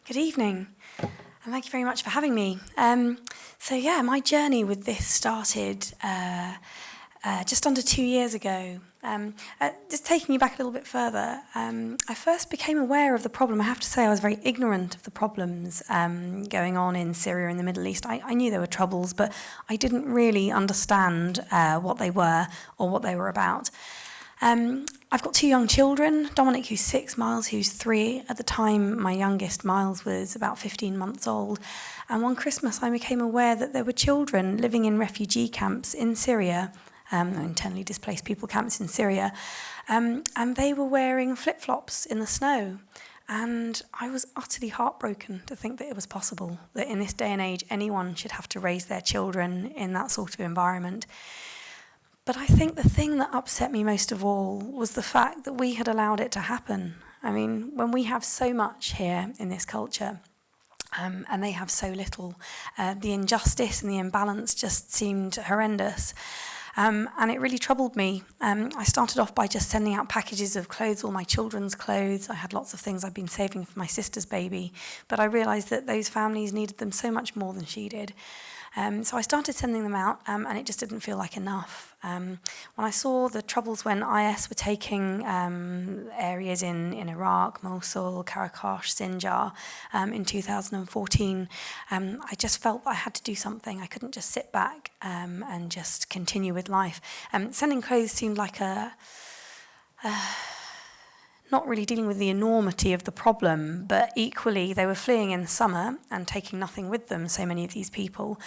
Good evening, and thank you very much for having me. My journey with this started just under 2 years ago. Just taking you back a little bit further, I first became aware of the problem. I have to say I was very ignorant of the problems going on in Syria and the Middle East. I knew there were troubles, but I didn't really understand what they were or what they were about. I've got 2 young children, Dominic, who's 6, Miles, who's 3. At the time, my youngest, Miles, was about 15 months old. And one Christmas, I became aware that there were children living in refugee camps in Syria, internally displaced people camps in Syria, and they were wearing flip-flops in the snow. And I was utterly heartbroken to think that it was possible that in this day and age, anyone should have to raise their children in that sort of environment. But I think the thing that upset me most of all was the fact that we had allowed it to happen. I mean, when we have so much here in this culture, and they have so little, the injustice and the imbalance just seemed horrendous. And it really troubled me. I started off by just sending out packages of clothes, all my children's clothes. I had lots of things I'd been saving for my sister's baby, but I realised that those families needed them so much more than she did. So I started sending them out, and it just didn't feel like enough. When I saw the troubles when IS were taking areas in Iraq, Mosul, Karakosh, Sinjar, in 2014, I just felt I had to do something. I couldn't just sit back and just continue with life. Sending clothes seemed like not really dealing with the enormity of the problem, but equally they were fleeing in the summer and taking nothing with them, so many of these people.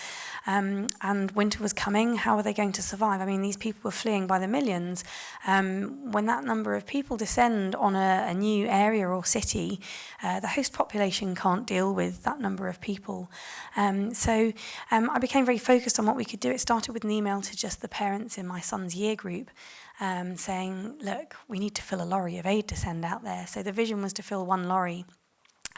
And winter was coming. How were they going to survive? I mean, these people were fleeing by the millions. When that number of people descend on a new area or city, the host population can't deal with that number of people. So I became very focused on what we could do. It started with an email to just the parents in my son's year group, saying, look, we need to fill a lorry of aid to send out there. So the vision was to fill 1 lorry.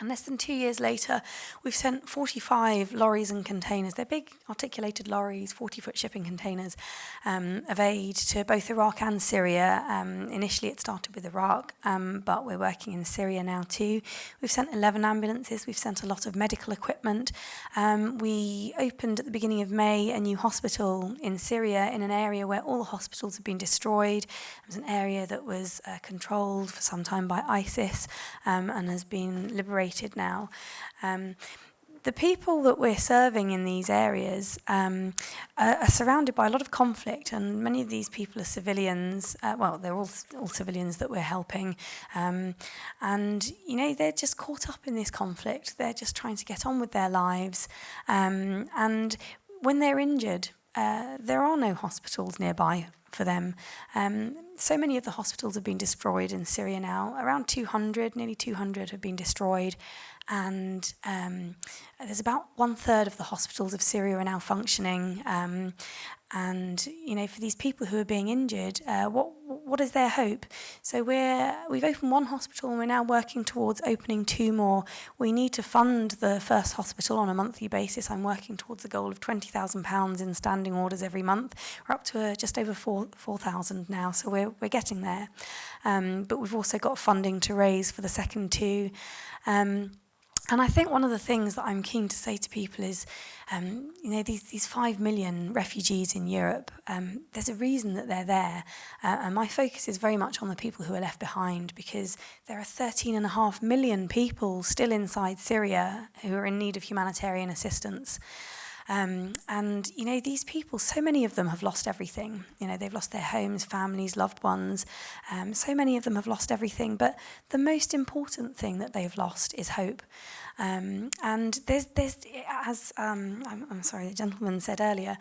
And less than 2 years later, we've sent 45 lorries and containers. They're big articulated lorries, 40-foot shipping containers of aid to both Iraq and Syria. Initially it started with Iraq, but we're working in Syria now too. We've sent 11 ambulances. We've sent a lot of medical equipment. We opened at the beginning of May a new hospital in Syria in an area where all the hospitals have been destroyed. It was an area that was controlled for some time by ISIS and has been liberated now. The people that we're serving in these areas are surrounded by a lot of conflict, and many of these people are civilians. They're all civilians that we're helping, and they're just caught up in this conflict. They're just trying to get on with their lives, and when they're injured, there are no hospitals nearby for them. So many of the hospitals have been destroyed in Syria now. Around 200, nearly 200 have been destroyed. And there's about 1/3 of the hospitals of Syria are now functioning. For these people who are being injured, what is their hope? So we've opened 1 hospital and we're now working towards opening 2 more. We need to fund the first hospital on a monthly basis. I'm working towards a goal of £20,000 in standing orders every month. We're up to just over 4,000 now, so we're getting there. But we've also got funding to raise for the second 2. And I think one of the things that I'm keen to say to people is, these 5 million refugees in Europe, there's a reason that they're there. And my focus is very much on the people who are left behind, because there are 13.5 million people still inside Syria who are in need of humanitarian assistance. These people, so many of them have lost everything. They've lost their homes, families, loved ones. So many of them have lost everything. But the most important thing that they've lost is hope. And there's as I'm sorry, the gentleman said earlier,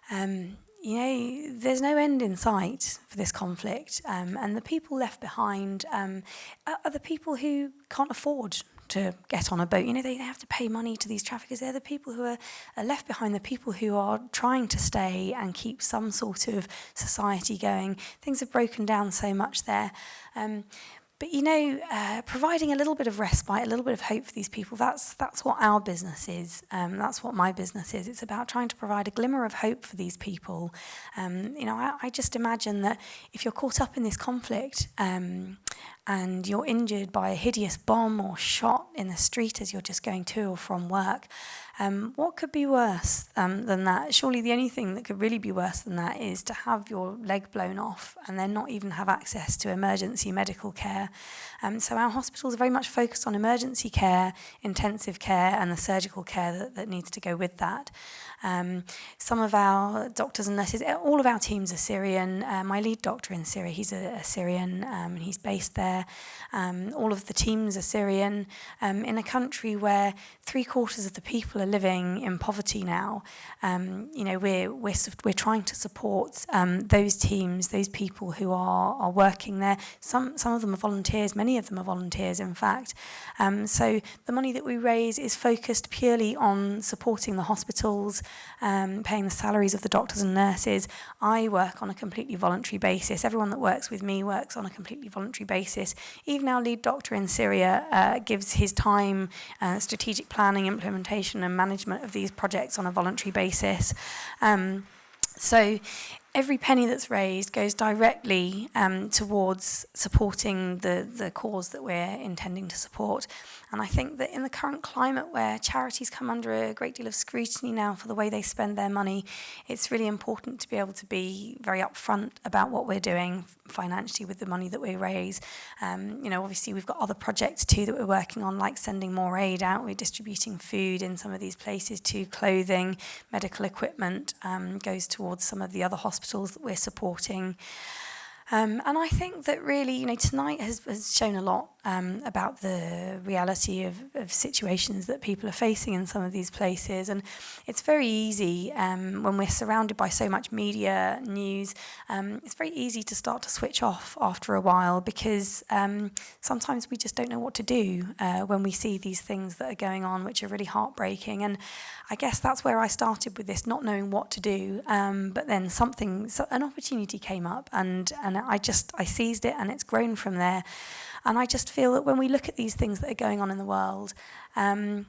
there's no end in sight for this conflict. And the people left behind are the people who can't afford to get on a boat. They have to pay money to these traffickers. They're the people who are left behind, the people who are trying to stay and keep some sort of society going. Things have broken down so much there. But providing a little bit of respite, a little bit of hope for these people, that's what our business is. That's what my business is. It's about trying to provide a glimmer of hope for these people. I just imagine that if you're caught up in this conflict, and you're injured by a hideous bomb or shot in the street as you're just going to or from work, what could be worse than that? Surely the only thing that could really be worse than that is to have your leg blown off and then not even have access to emergency medical care. So our hospitals are very much focused on emergency care, intensive care, and the surgical care that needs to go with that. Some of our doctors and nurses, all of our teams are Syrian. My lead doctor in Syria, he's a Syrian, and he's based there. All of the teams are Syrian. In a country where 3/4 of the people are living in poverty now, we're trying to support those teams, those people who are working there. Some of them are volunteers, many of them are volunteers, in fact. So the money that we raise is focused purely on supporting the hospitals, paying the salaries of the doctors and nurses. I work on a completely voluntary basis. Everyone that works with me works on a completely voluntary basis. Even our lead doctor in Syria gives his time, strategic planning, implementation and management of these projects on a voluntary basis. So every penny that's raised goes directly towards supporting the cause that we're intending to support. And I think that in the current climate where charities come under a great deal of scrutiny now for the way they spend their money, it's really important to be able to be very upfront about what we're doing financially with the money that we raise. Obviously we've got other projects too that we're working on, like sending more aid out. We're distributing food in some of these places too, clothing, medical equipment goes towards some of the other hospitals that we're supporting. And I think that really, tonight has shown a lot about the reality of situations that people are facing in some of these places. And it's very easy when we're surrounded by so much media news, it's very easy to start to switch off after a while, because sometimes we just don't know what to do when we see these things that are going on, which are really heartbreaking. And I guess that's where I started with this, not knowing what to do. But then an opportunity came up, and I seized it, and it's grown from there. And I just feel that when we look at these things that are going on in the world, and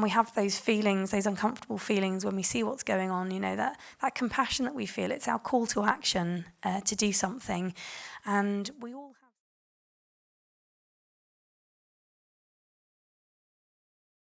we have those feelings, those uncomfortable feelings when we see what's going on, that compassion that we feel, it's our call to action to do something. And we all have